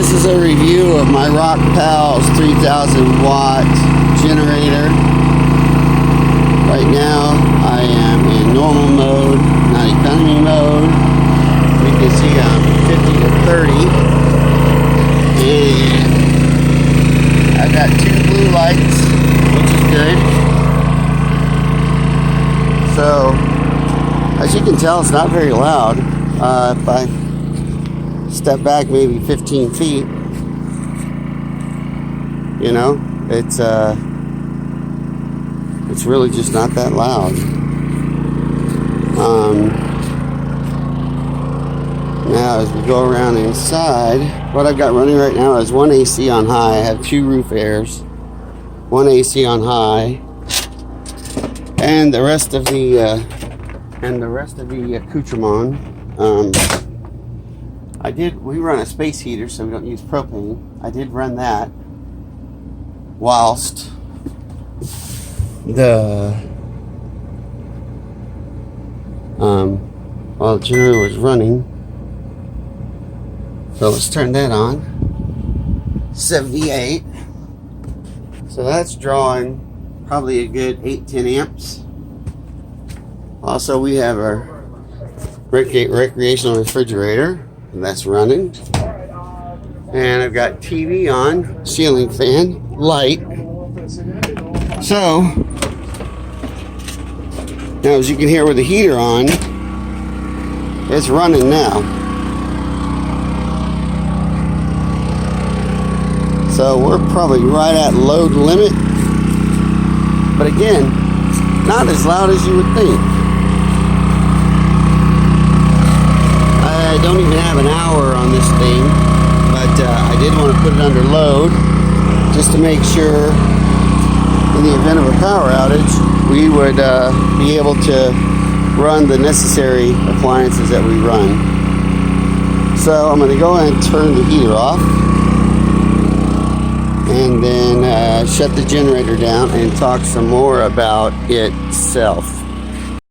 This is a review of my Rockpals 3000 watt generator. Right now I am in normal mode, not economy mode. You can see I'm 50 to 30. And I've got 2 blue lights, which is good. So, as you can tell, it's not very loud. If I step back maybe 15 feet, you know, it's really just not that loud. Now as we go around inside, what I've got running right now is 1 AC on high. I have 2 roof airs, 1 AC on high, and the rest of the accoutrement. We run a space heater, so we don't use propane. I did run that whilst the generator was running. So let's turn that on. 78. So that's drawing probably a good 8-10 amps. Also, we have our recreational refrigerator, and that's running. And I've got TV on, ceiling fan, light. So now, as you can hear with the heater on, it's running now. So we're probably right at load limit. But again, not as loud as you would think. I don't even have an hour on this thing, but I did want to put it under load just to make sure in the event of a power outage we would be able to run the necessary appliances that we run. So I'm going to go and turn the heater off and then shut the generator down and talk some more about itself.